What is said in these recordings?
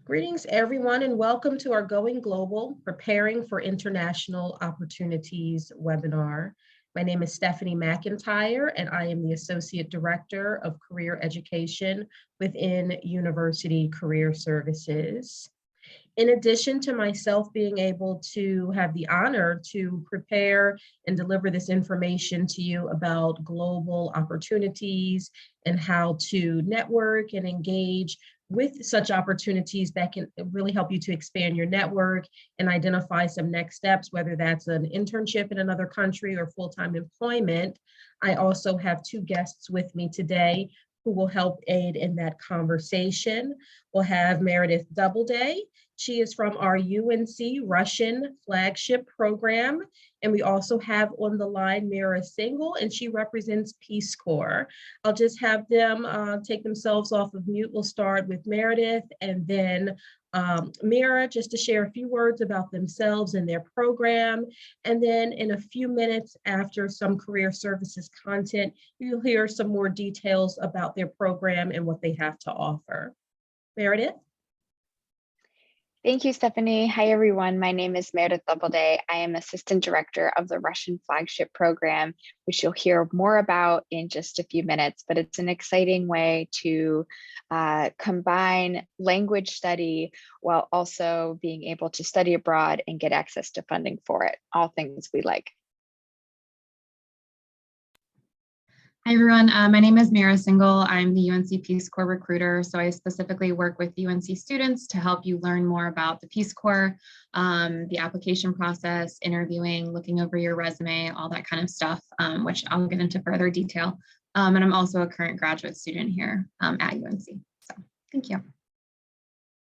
Greetings, everyone, and welcome to our Going Global, Preparing for International Opportunities webinar. My name is Stephanie McIntyre, and I am the Associate Director of Career Education within University Career Services. In addition to myself being able to have the honor to prepare and deliver this information to you about global opportunities and how to network and engage with such opportunities that can really help you to expand your network and identify some next steps, whether that's an internship in another country or full-time employment. I also have two guests with me today who will help aid in that conversation. We'll have Meredith Doubleday. She is from our UNC Russian Flagship program. And we also have on the line Mira Single, and she represents Peace Corps. I'll just have them take themselves off of mute. We'll start with Meredith and then Mira, just to share a few words about themselves and their program. And then in a few minutes after some career services content, you'll hear some more details about their program and what they have to offer. Meredith? Thank you, Stephanie. Hi, everyone. My name is Meredith Doubleday. I am Assistant Director of the Russian Flagship program, which you'll hear more about in just a few minutes, but it's an exciting way to combine language study while also being able to study abroad and get access to funding for it, all things we like. Hi everyone, my name is Mira Single. I'm the UNC Peace Corps recruiter. So I specifically work with UNC students to help you learn more about the Peace Corps, the application process, interviewing, looking over your resume, all that kind of stuff, which I'll get into further detail. And I'm also a current graduate student here at UNC. So thank you.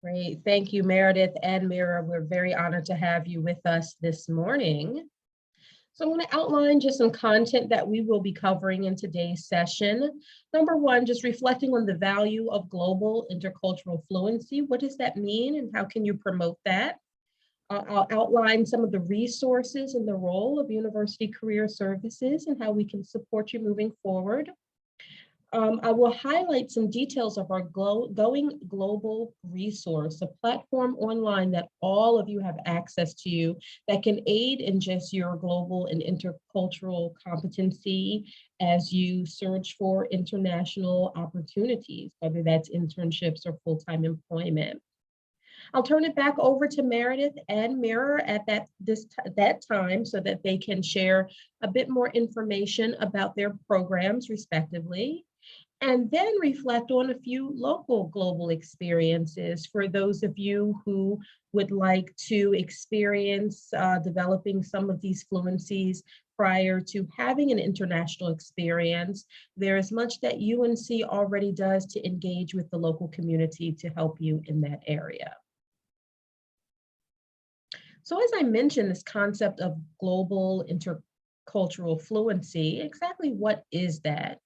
Great, thank you, Meredith and Mira. We're very honored to have you with us this morning. So I'm going to outline just some content that we will be covering in today's session. Number one, just reflecting on the value of global intercultural fluency. What does that mean and how can you promote that? I'll outline some of the resources and the role of University Career Services and how we can support you moving forward. I will highlight some details of our Going Global resource, a platform online that all of you have access to that can aid in just your global and intercultural competency as you search for international opportunities, whether that's internships or full-time employment. I'll turn it back over to Meredith and Mira at that time so that they can share a bit more information about their programs respectively, and then reflect on a few local global experiences for those of you who would like to experience developing some of these fluencies prior to having an international experience. There is much that UNC already does to engage with the local community to help you in that area. So as I mentioned, this concept of global intercultural fluency, exactly what is that?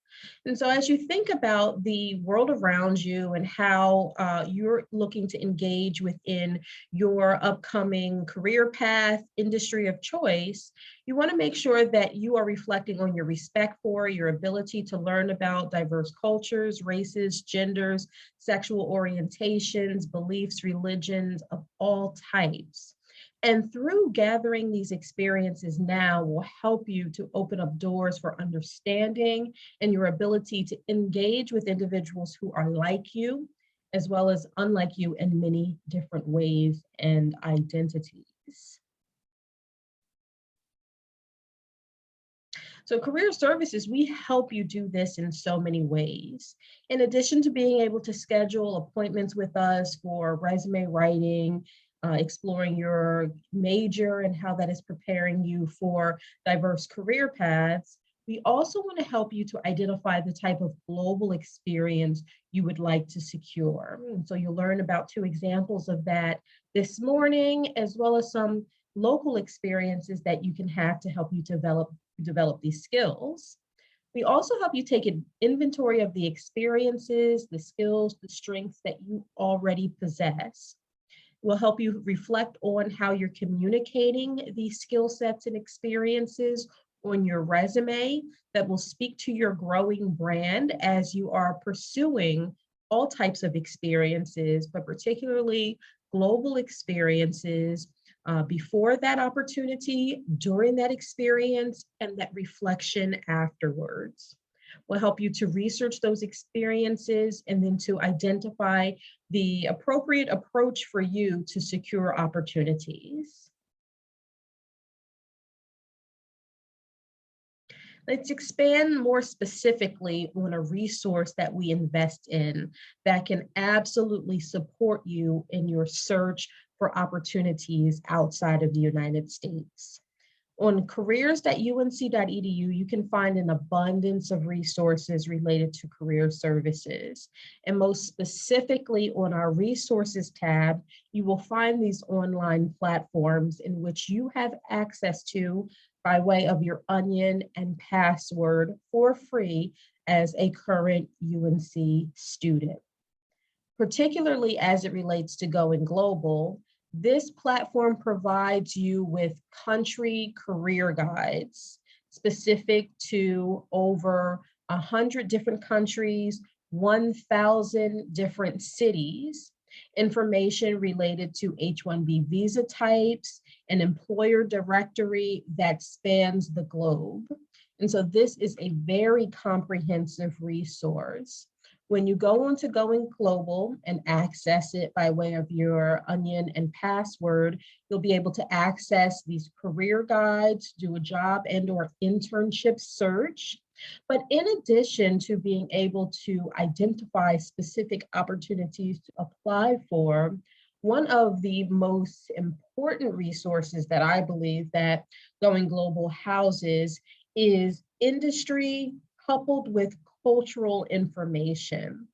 And so as you think about the world around you and how you're looking to engage within your upcoming career path, industry of choice, you want to make sure that you are reflecting on your respect for, your ability to learn about diverse cultures, races, genders, sexual orientations, beliefs, religions of all types. And through gathering these experiences now will help you to open up doors for understanding and your ability to engage with individuals who are like you, as well as unlike you in many different ways and identities. So Career Services, we help you do this in so many ways. In addition to being able to schedule appointments with us for resume writing, exploring your major and how that is preparing you for diverse career paths, we also want to help you to identify the type of global experience you would like to secure. And so you'll learn about two examples of that this morning, as well as some local experiences that you can have to help you develop these skills. We also help you take an inventory of the experiences, the skills, the strengths that you already possess. We'll help you reflect on how you're communicating these skill sets and experiences on your resume that will speak to your growing brand as you are pursuing all types of experiences, but particularly global experiences before that opportunity, during that experience, and that reflection afterwards. Will help you to research those experiences and then to identify the appropriate approach for you to secure opportunities. Let's expand more specifically on a resource that we invest in that can absolutely support you in your search for opportunities outside of the United States. On careers.unc.edu, you can find an abundance of resources related to career services. And most specifically on our resources tab, you will find these online platforms in which you have access to by way of your onion and password for free as a current UNC student. Particularly as it relates to Going Global, this platform provides you with country career guides specific to over 100 different countries, 1,000 different cities, information related to H-1B visa types, an employer directory that spans the globe. And so this is a very comprehensive resource. When you go onto Going Global and access it by way of your onion and password, you'll be able to access these career guides, do a job and/or internship search. But in addition to being able to identify specific opportunities to apply for, one of the most important resources that I believe that Going Global houses is industry coupled with cultural information.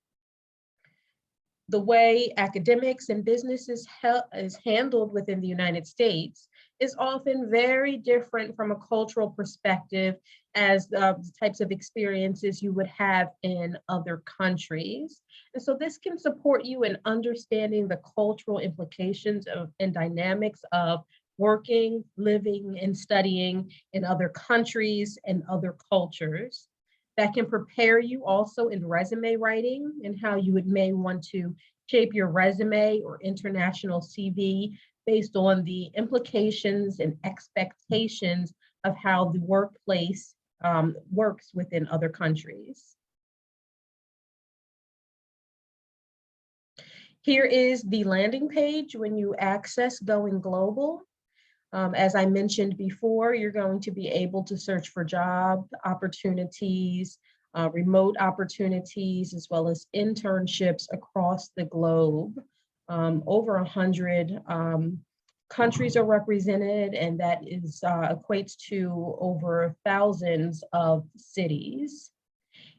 The way academics and business is handled within the United States is often very different from a cultural perspective as the types of experiences you would have in other countries. And so this can support you in understanding the cultural implications of and dynamics of working, living, and studying in other countries and other cultures. That can prepare you also in resume writing and how you may want to shape your resume or international CV based on the implications and expectations of how the workplace works within other countries. Here is the landing page when you access Going Global. As I mentioned before, you're going to be able to search for job opportunities, remote opportunities, as well as internships across the globe. Over 100 countries are represented, and that is equates to over thousands of cities.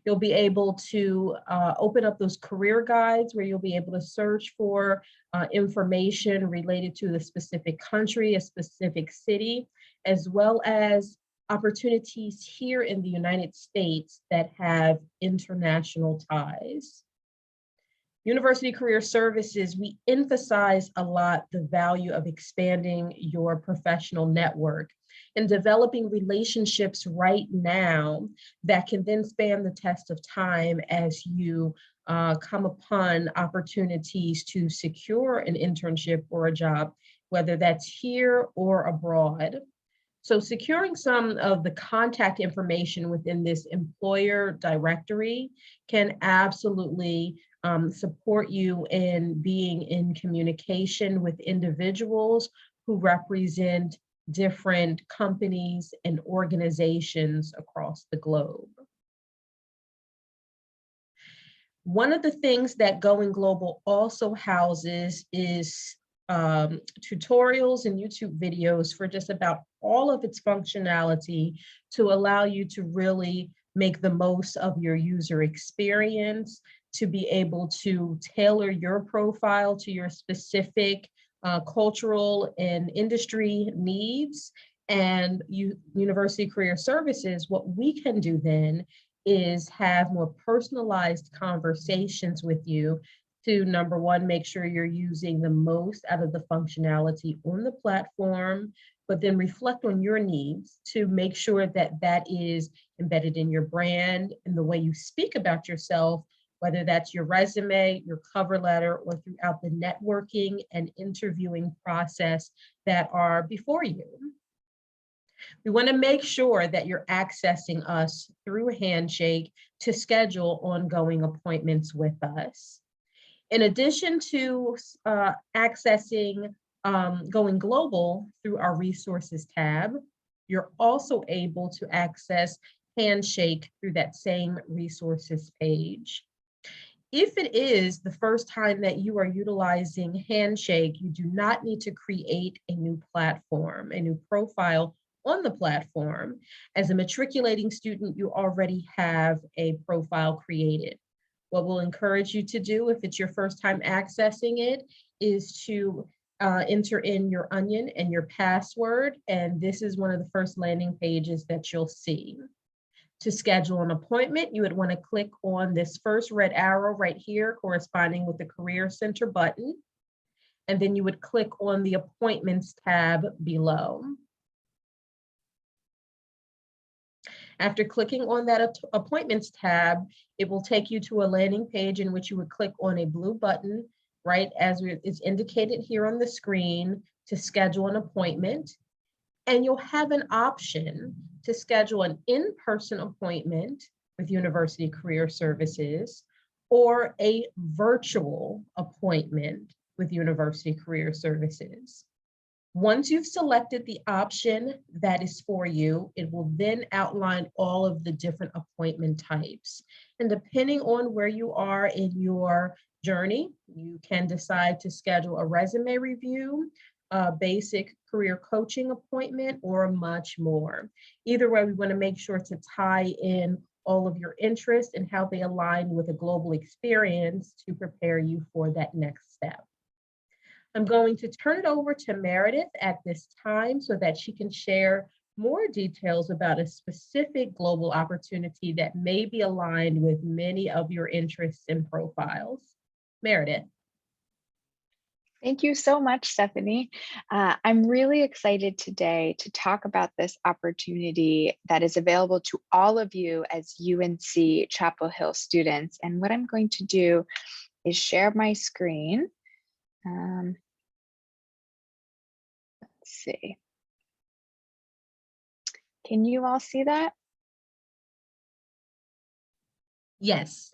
You'll be able to open up those career guides where you'll be able to search for information related to the specific country, a specific city, as well as opportunities here in the United States that have international ties. University Career Services, we emphasize a lot the value of expanding your professional network and developing relationships right now that can then span the test of time as you come upon opportunities to secure an internship or a job, whether that's here or abroad. So securing some of the contact information within this employer directory can absolutely support you in being in communication with individuals who represent different companies and organizations across the globe. One of the things that Going Global also houses is tutorials and YouTube videos for just about all of its functionality to allow you to really make the most of your user experience, to be able to tailor your profile to your specific cultural and industry needs. And University Career Services, what we can do then is have more personalized conversations with you to, number one, make sure you're using the most out of the functionality on the platform, but then reflect on your needs to make sure that that is embedded in your brand and the way you speak about yourself whether that's your resume, your cover letter, or throughout the networking and interviewing process that are before you. We want to make sure that you're accessing us through Handshake to schedule ongoing appointments with us. In addition to accessing Going Global through our resources tab, you're also able to access Handshake through that same resources page. If it is the first time that you are utilizing Handshake, you do not need to create a new platform, a new profile on the platform. As a matriculating student, you already have a profile created. What we'll encourage you to do if it's your first time accessing it is to enter in your onion and your password, and this is one of the first landing pages that you'll see. To schedule an appointment, you would want to click on this first red arrow right here corresponding with the Career Center button, and then you would click on the Appointments tab below. After clicking on that Appointments tab, it will take you to a landing page in which you would click on a blue button, right as is indicated here on the screen, to schedule an appointment. And you'll have an option to schedule an in-person appointment with University Career Services or a virtual appointment with University Career Services. Once you've selected the option that is for you, it will then outline all of the different appointment types. And depending on where you are in your journey, you can decide to schedule a resume review, a basic career coaching appointment, or much more. Either way, we want to make sure to tie in all of your interests and how they align with a global experience to prepare you for that next step. I'm going to turn it over to Meredith at this time so that she can share more details about a specific global opportunity that may be aligned with many of your interests and profiles. Meredith. Thank you so much, Stephanie. I'm really excited today to talk about this opportunity that is available to all of you as UNC Chapel Hill students. And what I'm going to do is share my screen. Let's see. Can you all see that? Yes.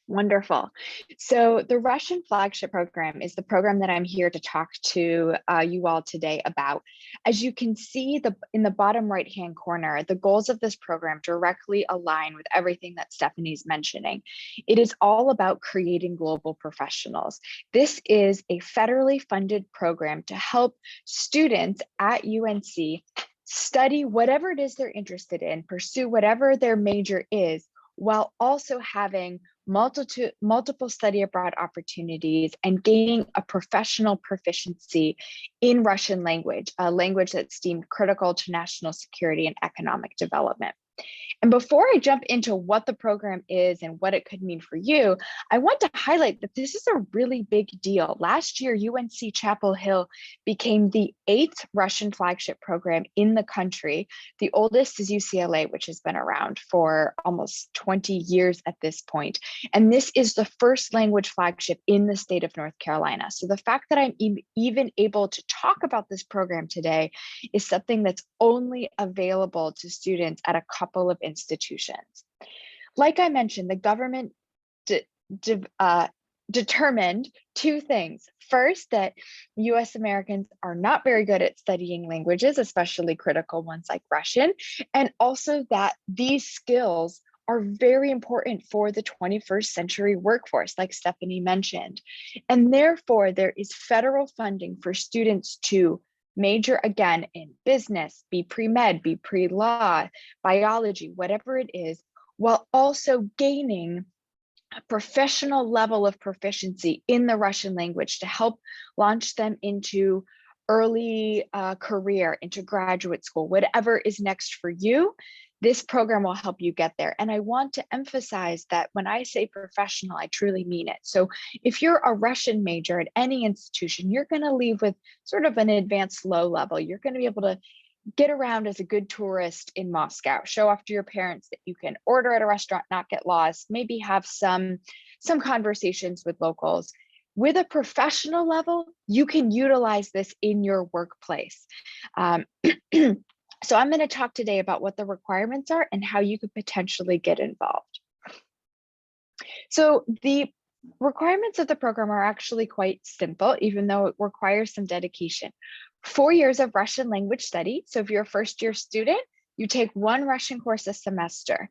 Wonderful. So the Russian Flagship program is the program that I'm here to talk to you all today about. As you can see in the bottom right-hand corner, the goals of this program directly align with everything that Stephanie's mentioning. It is all about creating global professionals. This is a federally funded program to help students at UNC study whatever it is they're interested in, pursue whatever their major is, while also having multiple study abroad opportunities and gaining a professional proficiency in Russian language, a language that's deemed critical to national security and economic development. And before I jump into what the program is and what it could mean for you, I want to highlight that this is a really big deal. Last year, UNC Chapel Hill became the 8th Russian flagship program in the country. The oldest is UCLA, which has been around for almost 20 years at this point. And this is the first language flagship in the state of North Carolina. So the fact that I'm even able to talk about this program today is something that's only available to students at a couple of institutions. Like I mentioned, the government determined two things. First, that US Americans are not very good at studying languages, especially critical ones like Russian, and also that these skills are very important for the 21st century workforce, like Stephanie mentioned. And therefore, there is federal funding for students to major again in business, be pre-med, be pre-law, biology, whatever it is, while also gaining a professional level of proficiency in the Russian language to help launch them into early career, into graduate school, whatever is next for you. This program will help you get there. And I want to emphasize that when I say professional, I truly mean it. So if you're a Russian major at any institution, you're going to leave with sort of an advanced low level. You're going to be able to get around as a good tourist in Moscow, show off to your parents that you can order at a restaurant, not get lost, maybe have some conversations with locals. With a professional level, you can utilize this in your workplace. So I'm going to talk today about what the requirements are and how you could potentially get involved. So the requirements of the program are actually quite simple, even though it requires some dedication. 4 years of Russian language study. So if you're a first-year student, you take one Russian course a semester.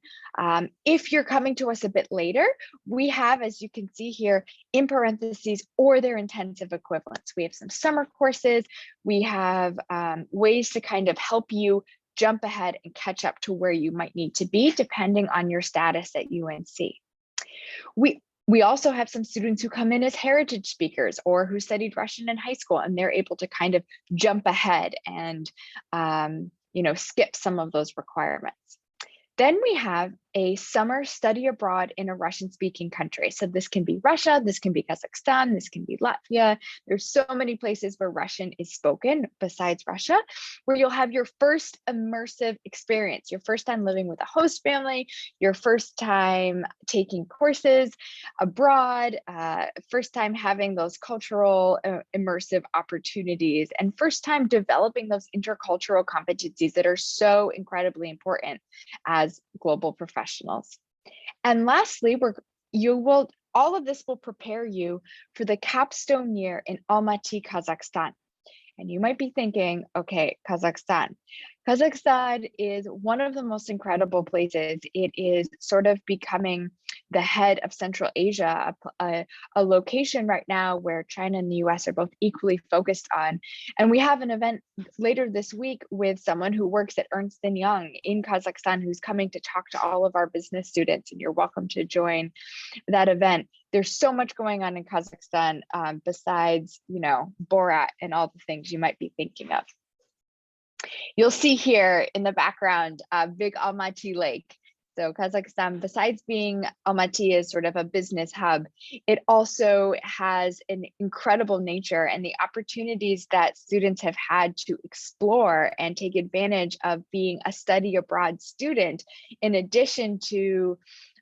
If you're coming to us a bit later, we have, as you can see here, in parentheses, or their intensive equivalents. We have some summer courses. We have ways to kind of help you jump ahead and catch up to where you might need to be, depending on your status at UNC. We also have some students who come in as heritage speakers or who studied Russian in high school, and they're able to kind of jump ahead and skip some of those requirements. Then we have a summer study abroad in a Russian-speaking country. So this can be Russia, this can be Kazakhstan, this can be Latvia. There's so many places where Russian is spoken besides Russia, where you'll have your first immersive experience, your first time living with a host family, your first time taking courses abroad, first time having those cultural immersive opportunities, and first time developing those intercultural competencies that are so incredibly important as global professionals. And lastly, all of this will prepare you for the capstone year in Almaty, Kazakhstan. And you might be thinking, okay, Kazakhstan. Kazakhstan is one of the most incredible places. It is sort of becoming the head of Central Asia, a location right now where China and the US are both equally focused on. And we have an event later this week with someone who works at Ernst & Young in Kazakhstan who's coming to talk to all of our business students, and you're welcome to join that event. There's so much going on in Kazakhstan besides, Borat and all the things you might be thinking of. You'll see here in the background, big Almaty Lake. So Kazakhstan, besides being Almaty is sort of a business hub, it also has an incredible nature, and the opportunities that students have had to explore and take advantage of being a study abroad student, in addition to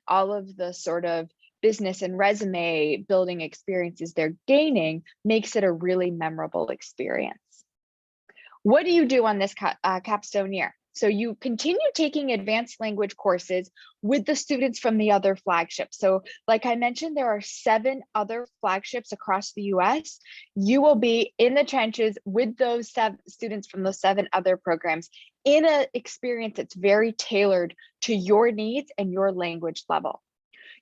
all of the sort of business and resume building experiences they're gaining, makes it a really memorable experience. What do you do on this capstone year? So you continue taking advanced language courses with the students from the other flagships. So like I mentioned, there are 7 other flagships across the US. You will be in the trenches with those students from those 7 other programs in an experience that's very tailored to your needs and your language level.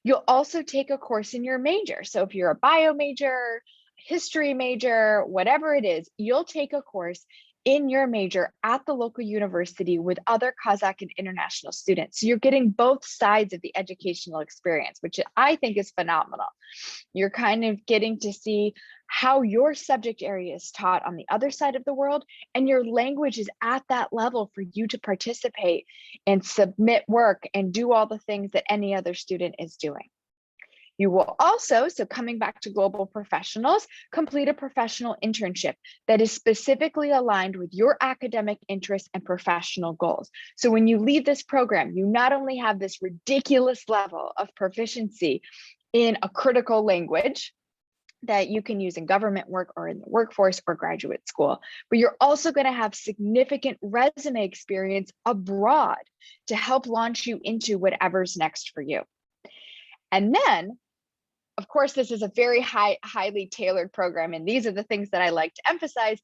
You'll also take a course in your major. So if you're a bio major, history major, whatever it is, you'll take a course in your major at the local university with other Kazakh and international students. So you're getting both sides of the educational experience, which I think is phenomenal. You're kind of getting to see how your subject area is taught on the other side of the world, and your language is at that level for you to participate and submit work and do all the things that any other student is doing. You will also, so coming back to global professionals, complete a professional internship that is specifically aligned with your academic interests and professional goals. So when you leave this program, you not only have this ridiculous level of proficiency in a critical language that you can use in government work or in the workforce or graduate school, but you're also going to have significant resume experience abroad to help launch you into whatever's next for you. And then, of course, this is a very highly tailored program, and these are the things that I like to emphasize,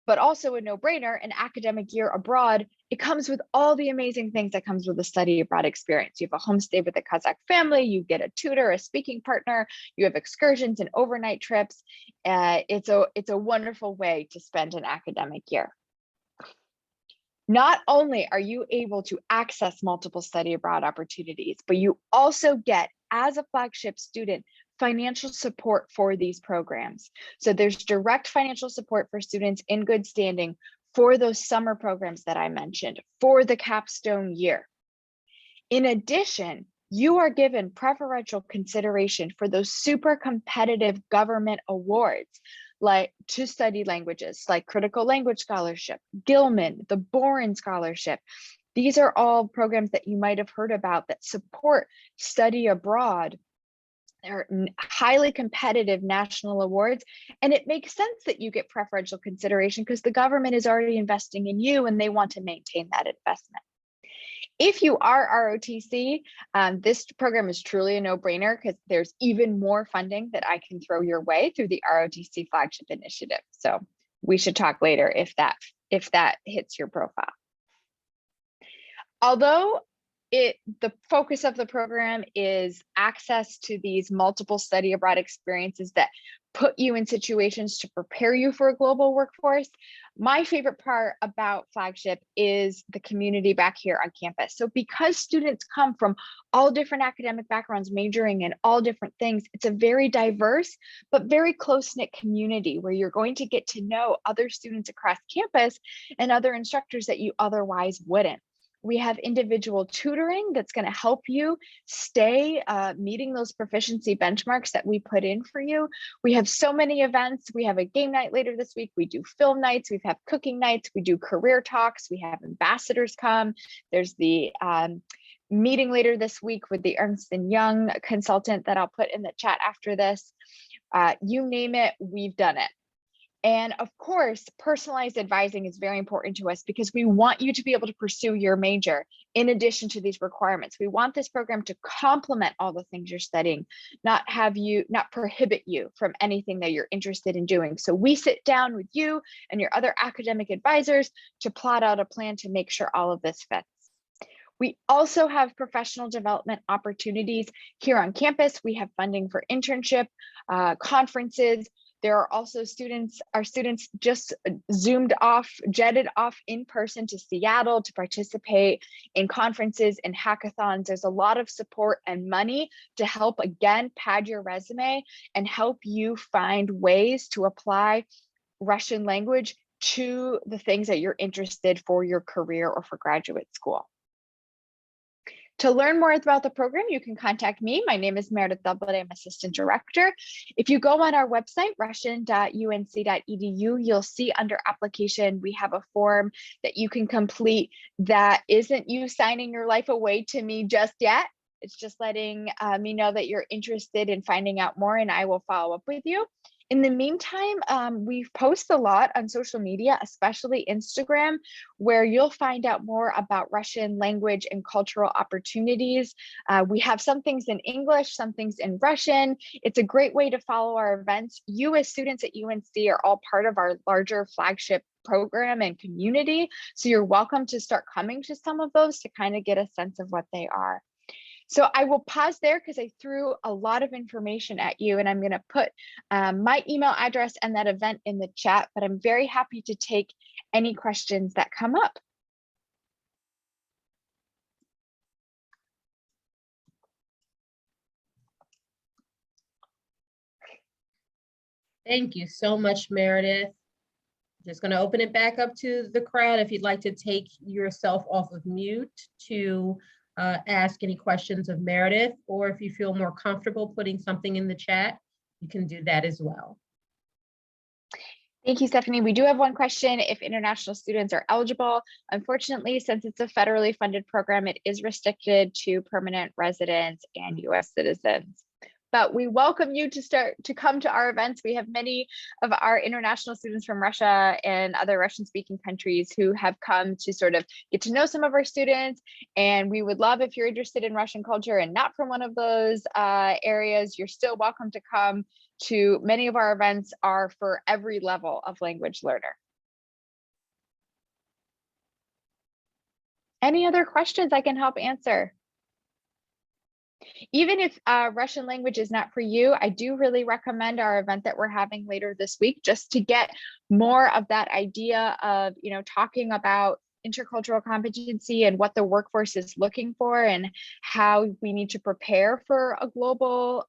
but also a no-brainer, an academic year abroad. It comes with all the amazing things that comes with a study abroad experience. You have a homestay with a Kazakh family, you get a tutor, a speaking partner, you have excursions and overnight trips. It's a wonderful way to spend an academic year. Not only are you able to access multiple study abroad opportunities, but you also get, as a flagship student, financial support for these programs. So there's direct financial support for students in good standing for those summer programs that I mentioned, for the capstone year. In addition, you are given preferential consideration for those super competitive government awards, to study languages like Critical Language Scholarship, Gilman, the Boren Scholarship. These are all programs that you might have heard about that support study abroad. They're highly competitive national awards, and it makes sense that you get preferential consideration because the government is already investing in you and they want to maintain that investment. If you are ROTC, this program is truly a no-brainer because there's even more funding that I can throw your way through the ROTC Flagship Initiative. So we should talk later if that hits your profile. Although the focus of the program is access to these multiple study abroad experiences that put you in situations to prepare you for a global workforce, my favorite part about Flagship is the community back here on campus. So because students come from all different academic backgrounds, majoring in all different things, it's a very diverse but very close-knit community where you're going to get to know other students across campus and other instructors that you otherwise wouldn't. We have individual tutoring that's going to help you stay meeting those proficiency benchmarks that we put in for you. We have so many events. We have a game night later this week. We do film nights. We have cooking nights. We do career talks. We have ambassadors come. There's the meeting later this week with the Ernst & Young consultant that I'll put in the chat after this. You name it, we've done it. And of course, personalized advising is very important to us because we want you to be able to pursue your major in addition to these requirements. We want this program to complement all the things you're studying, not prohibit you from anything that you're interested in doing. So we sit down with you and your other academic advisors to plot out a plan to make sure all of this fits. We also have professional development opportunities here on campus. We have funding for internship, conferences. There are also our students just jetted off in person to Seattle to participate in conferences and hackathons. There's a lot of support and money to help, again, pad your resume and help you find ways to apply Russian language to the things that you're interested for your career or for graduate school. To learn more about the program, you can contact me. My name is Meredith. I'm Assistant Director. If you go on our website, russian.unc.edu, you'll see under application, we have a form that you can complete that isn't you signing your life away to me just yet. It's just letting me know that you're interested in finding out more, and I will follow up with you. In the meantime, we post a lot on social media, especially Instagram, where you'll find out more about Russian language and cultural opportunities. We have some things in English, some things in Russian. It's a great way to follow our events. You as students at UNC are all part of our larger Flagship program and community. So you're welcome to start coming to some of those to kind of get a sense of what they are. So I will pause there because I threw a lot of information at you, and I'm going to put my email address and that event in the chat, but I'm very happy to take any questions that come up. Thank you so much, Meredith. Just going to open it back up to the crowd if you'd like to take yourself off of mute to ask any questions of Meredith, or if you feel more comfortable putting something in the chat, you can do that as well. Thank you, Stephanie. We do have one question. If international students are eligible, unfortunately, since it's a federally funded program, it is restricted to permanent residents and US citizens. But we welcome you to come to our events. We have many of our international students from Russia and other Russian-speaking countries who have come to sort of get to know some of our students. And we would love, if you're interested in Russian culture and not from one of those areas, you're still welcome to come to many of our events are for every level of language learner. Any other questions I can help answer? Even if Russian language is not for you, I do really recommend our event that we're having later this week, just to get more of that idea of, talking about intercultural competency and what the workforce is looking for and how we need to prepare for a global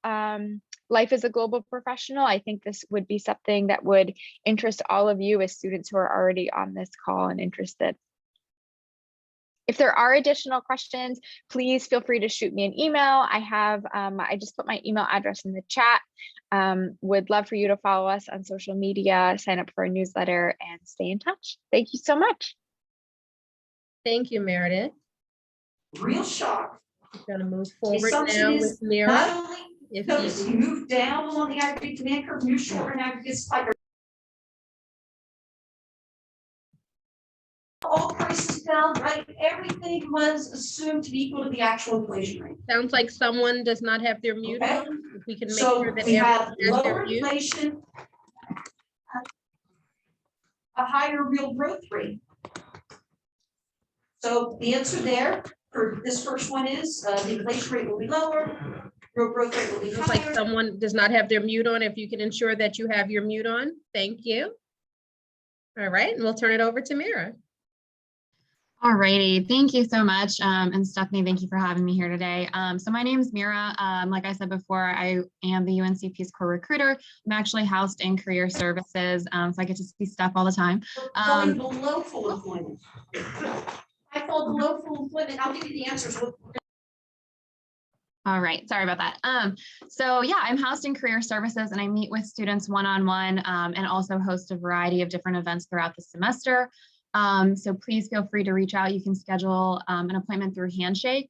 life as a global professional. I think this would be something that would interest all of you as students who are already on this call and interested. If there are additional questions, please feel free to shoot me an email. I just put my email address in the chat. Would love for you to follow us on social media, sign up for a newsletter, and stay in touch. Thank you so much. Thank you, Meredith. Real shock. We're going to move The forward assumption now is with Mira. not only If notice you, you move down along the aggregate demand curve, move shorter and aggregate spike. All prices down, right? Everything was assumed to be equal to the actual inflation rate. sounds like someone does not have their mute Okay. on. If we can make So sure that we have everyone has their lower mute. inflation, a higher real growth rate. So the answer there for this first one is the inflation rate will be lower, real growth rate will be Looks like higher. someone does not have their mute on. If you can ensure that you have your mute on, thank you. All right, and we'll turn it over to Mira. All righty, thank you so much. And Stephanie, thank you for having me here today. So my name is Mira. Like I said before, I am the UNC Peace Corps recruiter. I'm actually housed in career services, so I get to see Steph all the time. Going below full employment. I fall below full employment. I'll give you the answers. All right, sorry about that. So yeah, I'm housed in career services and I meet with students one-on-one and also host a variety of different events throughout the semester. So please feel free to reach out. You can schedule an appointment through Handshake.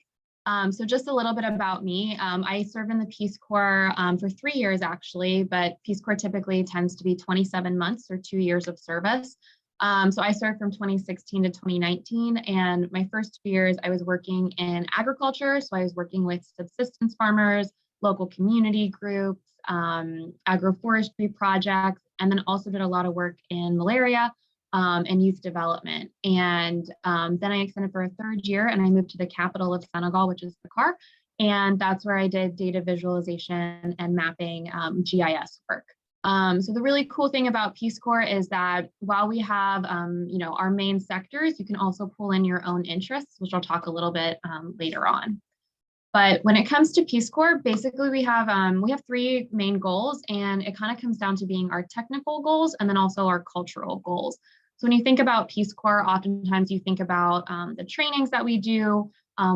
So just a little bit about me. I serve in the Peace Corps for 3 years actually, but Peace Corps typically tends to be 27 months or 2 years of service. So I served from 2016 to 2019, and my first 2 years I was working in agriculture. So I was working with subsistence farmers, local community groups, agroforestry projects, and then also did a lot of work in malaria and youth development. And then I extended for a 3rd year and I moved to the capital of Senegal, which is Dakar. And that's where I did data visualization and mapping GIS work. So the really cool thing about Peace Corps is that while we have, our main sectors, you can also pull in your own interests, which I'll talk a little bit later on. But when it comes to Peace Corps, basically we have 3 main goals, and it kind of comes down to being our technical goals and then also our cultural goals. So when you think about Peace Corps, oftentimes you think about the trainings that we do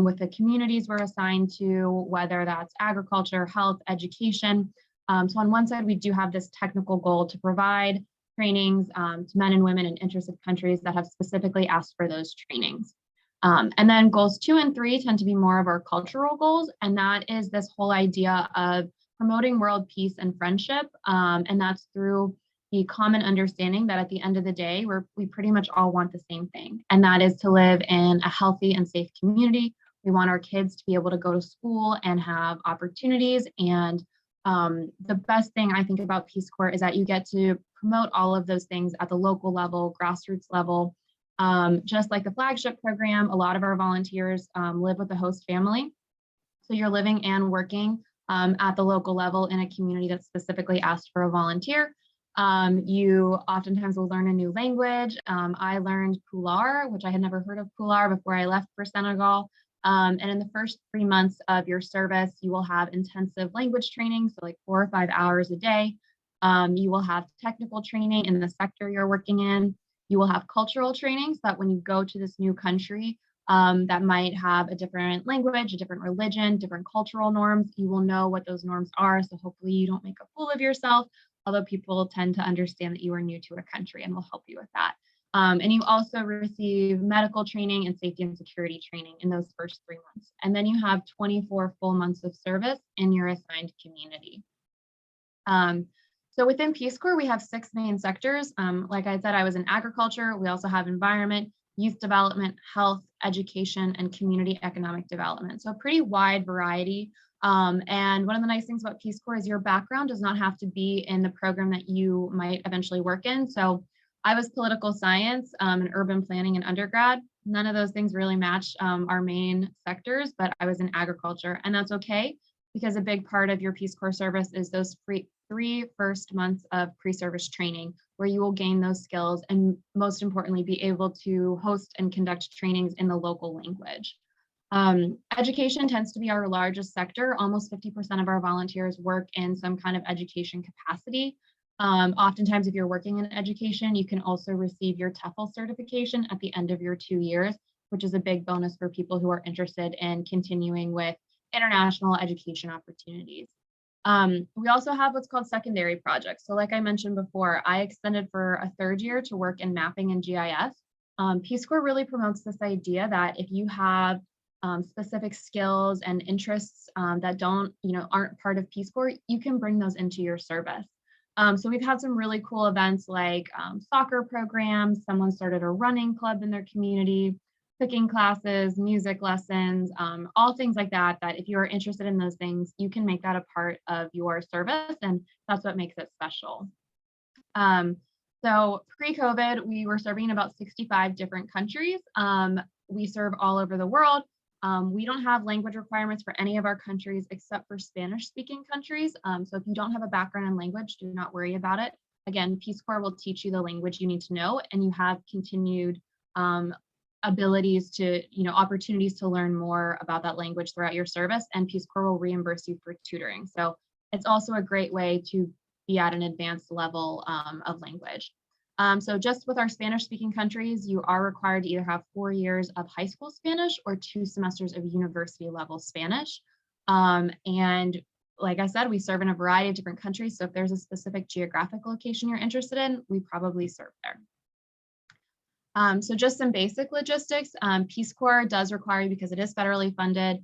with the communities we're assigned to, whether that's agriculture, health, education. So on one side, we do have this technical goal to provide trainings to men and women in interested countries that have specifically asked for those trainings. And then goals 2 and 3 tend to be more of our cultural goals. And that is this whole idea of promoting world peace and friendship. And that's through the common understanding that at the end of the day, we pretty much all want the same thing. And that is to live in a healthy and safe community. We want our kids to be able to go to school and have opportunities. And the best thing I think about Peace Corps is that you get to promote all of those things at the local level, grassroots level. Just like the Flagship program, a lot of our volunteers live with the host family. So you're living and working at the local level in a community that specifically asked for a volunteer. You oftentimes will learn a new language. I learned Pular, which I had never heard of Pular before I left for Senegal. And in the first 3 months of your service, you will have intensive language training, so like 4 or 5 hours a day. You will have technical training in the sector you're working in. You will have cultural training, so that when you go to this new country that might have a different language, a different religion, different cultural norms, you will know what those norms are. So hopefully you don't make a fool of yourself, although people tend to understand that you are new to a country and will help you with that. And you also receive medical training and safety and security training in those first 3 months. And then you have 24 full months of service in your assigned community. So within Peace Corps, we have 6 main sectors. Like I said, I was in agriculture. We also have environment, youth development, health, education, and community economic development. So a pretty wide variety. And one of the nice things about Peace Corps is your background does not have to be in the program that you might eventually work in. So I was political science and urban planning in undergrad. None of those things really match our main sectors, but I was in agriculture, and that's okay, because a big part of your Peace Corps service is those 3 first months of pre-service training, where you will gain those skills and most importantly, be able to host and conduct trainings in the local language. Education tends to be our largest sector. Almost 50% of our volunteers work in some kind of education capacity. Oftentimes, if you're working in education, you can also receive your TEFL certification at the end of your 2 years. which is a big bonus for people who are interested in continuing with international education opportunities. We also have what's called secondary projects. So like I mentioned before, I extended for a third year to work in mapping and GIS. Peace Corps really promotes this idea that if you have specific skills and interests that aren't part of Peace Corps, you can bring those into your service. So we've had some really cool events like soccer programs, someone started a running club in their community, cooking classes, music lessons, all things like that, that if you're interested in those things, you can make that a part of your service, and that's what makes it special. So pre-COVID, we were serving in about 65 different countries. We serve all over the world. We don't have language requirements for any of our countries except for Spanish-speaking countries. So if you don't have a background in language, do not worry about it. Again, Peace Corps will teach you the language you need to know, and you have continued abilities to, opportunities to learn more about that language throughout your service, and Peace Corps will reimburse you for tutoring. So it's also a great way to be at an advanced level of language. So just with our Spanish-speaking countries, you are required to either have 4 years of high school Spanish or 2 semesters of university level Spanish. And like I said, we serve in a variety of different countries. So if there's a specific geographic location you're interested in, we probably serve there. So just some basic logistics. Peace Corps does require you, because it is federally funded,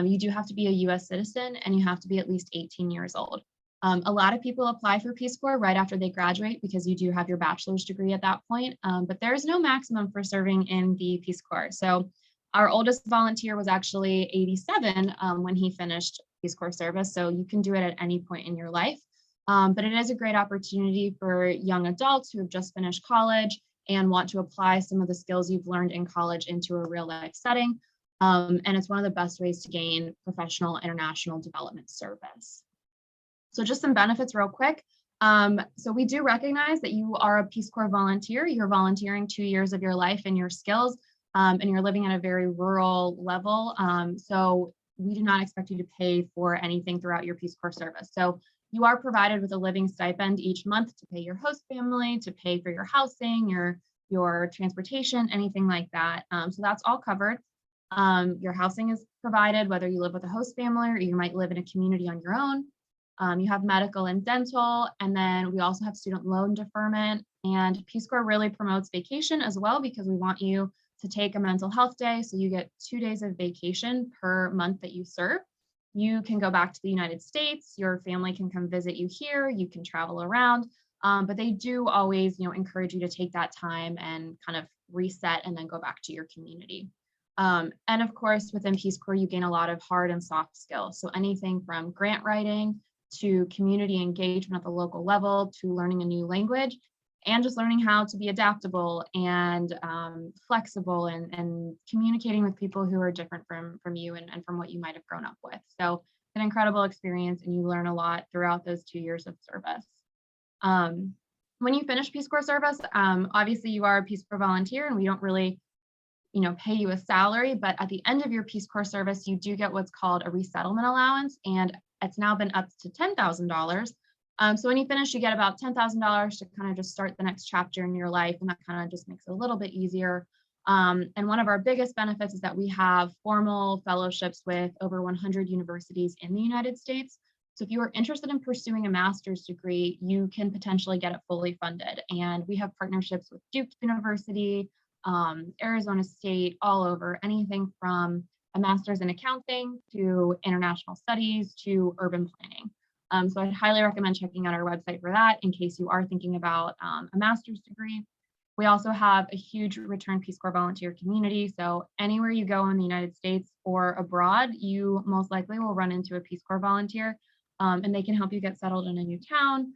you do have to be a US citizen and you have to be at least 18 years old. A lot of people apply for Peace Corps right after they graduate because you do have your bachelor's degree at that point, but there's no maximum for serving in the Peace Corps. So our oldest volunteer was actually 87 when he finished Peace Corps service, so you can do it at any point in your life. But it is a great opportunity for young adults who have just finished college and want to apply some of the skills you've learned in college into a real life setting. And it's one of the best ways to gain professional international development service. So just some benefits real quick. So we do recognize that you are a Peace Corps volunteer. You're volunteering 2 years of your life and your skills, and you're living at a very rural level. So we do not expect you to pay for anything throughout your Peace Corps service. So you are provided with a living stipend each month to pay your host family, to pay for your housing, your transportation, anything like that. So that's all covered. Your housing is provided, whether you live with a host family or you might live in a community on your own. You have medical and dental, and then we also have student loan deferment. And Peace Corps really promotes vacation as well, because we want you to take a mental health day. So you get 2 days of vacation per month that you serve. You can go back to the United States, your family can come visit you here, you can travel around, but they do always, encourage you to take that time and kind of reset and then go back to your community. And of course, within Peace Corps, you gain a lot of hard and soft skills. So anything from grant writing to community engagement at the local level, to learning a new language, and just learning how to be adaptable and flexible and communicating with people who are different from you and from what you might have grown up with. So an incredible experience, and you learn a lot throughout those 2 years of service. When you finish Peace Corps service, obviously you are a Peace Corps volunteer, and we don't really pay you a salary, but at the end of your Peace Corps service, you do get what's called a resettlement allowance, and it's now been upped to $10,000. So when you finish, you get about $10,000 to kind of just start the next chapter in your life, and that kind of just makes it a little bit easier. And one of our biggest benefits is that we have formal fellowships with over 100 universities in the United States. So if you are interested in pursuing a master's degree, you can potentially get it fully funded. And we have partnerships with Duke University, Arizona State, all over, anything from a master's in accounting to international studies to urban planning. So I'd highly recommend checking out our website for that in case you are thinking about a master's degree. We also have a huge return Peace Corps volunteer community. So anywhere you go in the United States or abroad, you most likely will run into a Peace Corps volunteer, and they can help you get settled in a new town.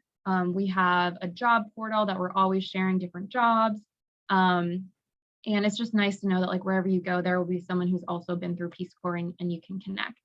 We have a job portal that we're always sharing different jobs. And it's just nice to know that wherever you go, there will be someone who's also been through Peace Corps, and you can connect.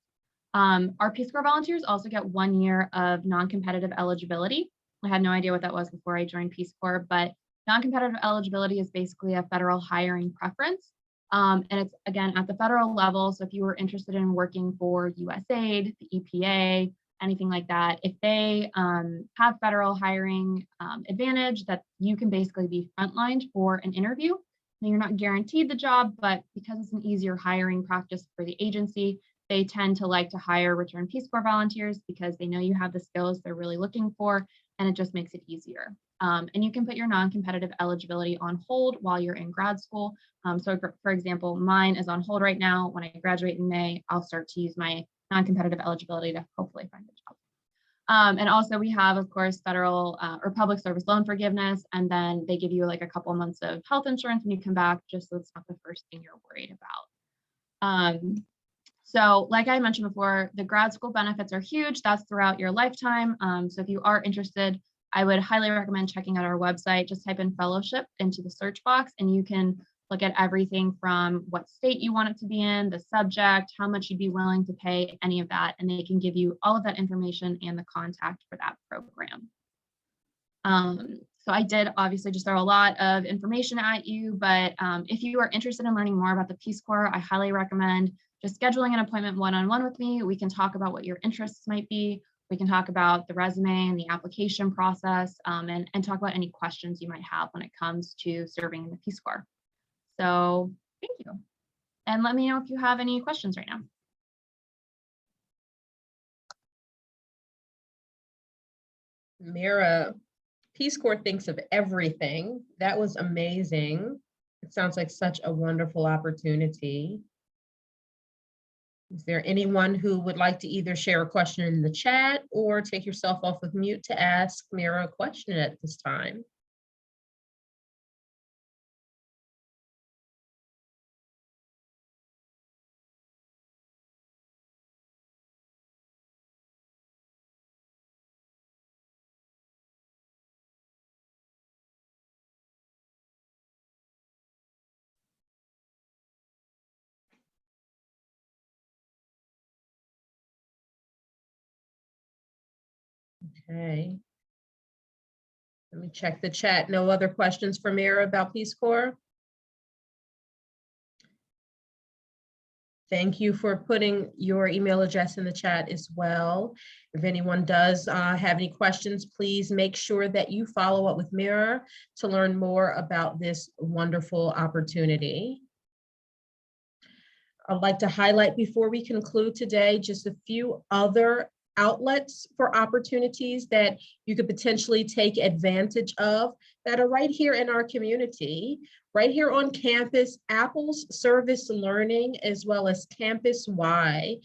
Our Peace Corps volunteers also get 1 year of non-competitive eligibility. I had no idea what that was before I joined Peace Corps, but non-competitive eligibility is basically a federal hiring preference. And it's, again, at the federal level. So if you were interested in working for USAID, the EPA, anything like that, if they have federal hiring advantage, that you can basically be frontlined for an interview. Now, you're not guaranteed the job, but because it's an easier hiring practice for the agency, they tend to like to hire return Peace Corps volunteers because they know you have the skills they're really looking for, and it just makes it easier. And you can put your non-competitive eligibility on hold while you're in grad school. So for example, mine is on hold right now. When I graduate in May, I'll start to use my non-competitive eligibility to hopefully find a job. And also we have, of course, federal or public service loan forgiveness, and then they give you like a couple months of health insurance when you come back, just so it's not the first thing you're worried about. So like I mentioned before, the grad school benefits are huge. That's throughout your lifetime. So if you are interested, I would highly recommend checking out our website. Just type in fellowship into the search box and you can look at everything from what state you want it to be in, the subject, how much you'd be willing to pay, any of that, and they can give you all of that information and the contact for that program. So I did obviously just throw a lot of information at you, but if you are interested in learning more about the Peace Corps, I highly recommend just scheduling an appointment one-on-one with me. We can talk about what your interests might be. We can talk about the resume and the application process and talk about any questions you might have when it comes to serving in the Peace Corps. So thank you. And let me know if you have any questions right now. Mira, Peace Corps thinks of everything. That was amazing. It sounds like such a wonderful opportunity. Is there anyone who would like to either share a question in the chat or take yourself off of mute to ask Mira a question at this time? Okay. Let me check the chat. No other questions for Mira about Peace Corps? Thank you for putting your email address in the chat as well. If anyone does have any questions, please make sure that you follow up with Mira to learn more about this wonderful opportunity. I'd like to highlight before we conclude today just a few other outlets for opportunities that you could potentially take advantage of that are right here in our community. Right here on campus, Apple's Service Learning as well as Campus Y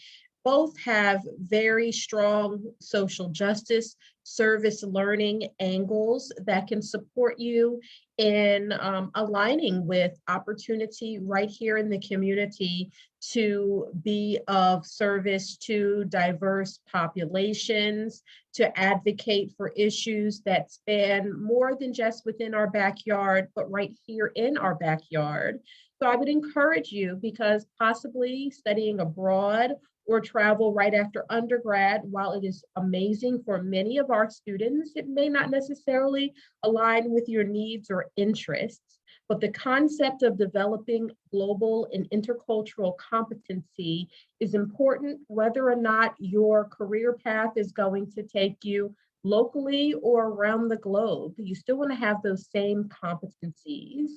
both have very strong social justice service learning angles that can support you in aligning with opportunity right here in the community to be of service to diverse populations, to advocate for issues that span more than just within our backyard, but right here in our backyard. So I would encourage you, because possibly studying abroad or travel right after undergrad, while it is amazing for many of our students, it may not necessarily align with your needs or interests. But the concept of developing global and intercultural competency is important, whether or not your career path is going to take you locally or around the globe. You still want to have those same competencies.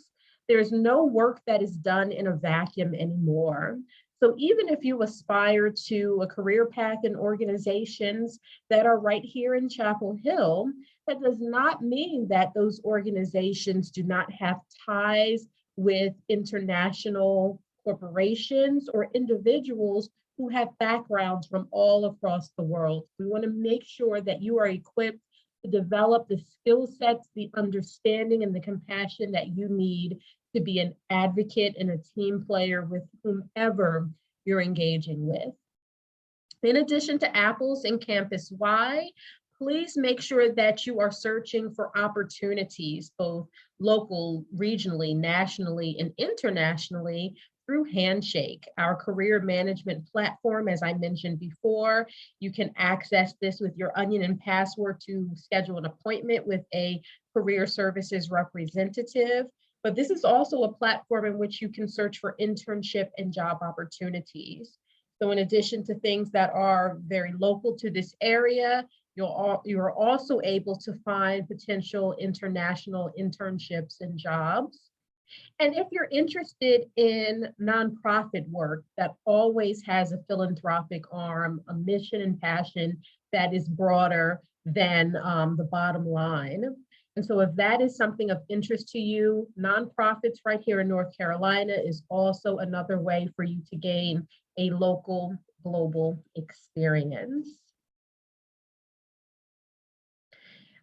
There's no work that is done in a vacuum anymore. So even if you aspire to a career path in organizations that are right here in Chapel Hill, that does not mean that those organizations do not have ties with international corporations or individuals who have backgrounds from all across the world. We want to make sure that you are equipped to develop the skill sets, the understanding, and the compassion that you need to be an advocate and a team player with whomever you're engaging with. In addition to Apples and Campus Y, please make sure that you are searching for opportunities, both local, regionally, nationally, and internationally through Handshake, our career management platform. As I mentioned before, you can access this with your onion and password to schedule an appointment with a career services representative. But this is also a platform in which you can search for internship and job opportunities. So in addition to things that are very local to this area, you're also able to find potential international internships and jobs. And if you're interested in nonprofit work that always has a philanthropic arm, a mission and passion that is broader than the bottom line. And so if that is something of interest to you, nonprofits right here in North Carolina is also another way for you to gain a local global experience.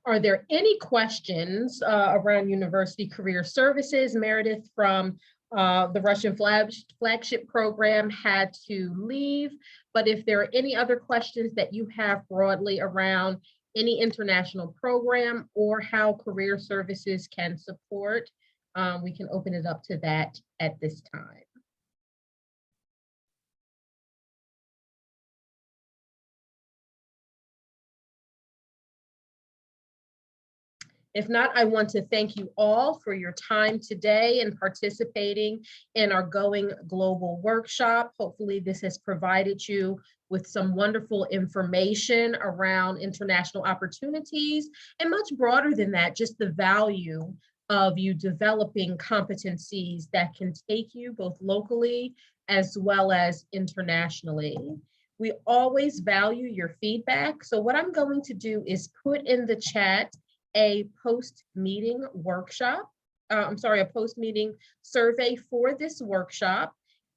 Are there any questions around University Career Services? Meredith from the Russian Flagship program had to leave, but if there are any other questions that you have broadly around any international program or how Career Services can support, we can open it up to that at this time. If not, I want to thank you all for your time today and participating in our Going Global workshop. Hopefully this has provided you with some wonderful information around international opportunities, and much broader than that, just the value of you developing competencies that can take you both locally as well as internationally. We always value your feedback. So what I'm going to do is put in the chat a post-meeting workshop, a post-meeting survey for this workshop.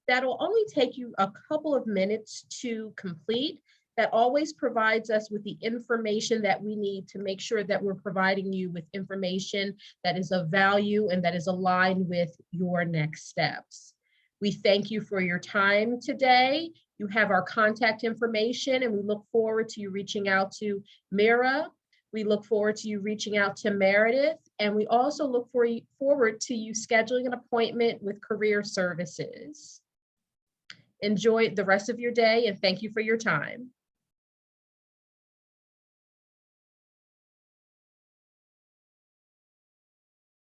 That'll only take you a couple of minutes to complete. That always provides us with the information that we need to make sure that we're providing you with information that is of value and that is aligned with your next steps. We thank you for your time today. You have our contact information, and we look forward to you reaching out to Mira. We look forward to you reaching out to Meredith, and we also look forward to you scheduling an appointment with Career Services. Enjoy the rest of your day, and thank you for your time.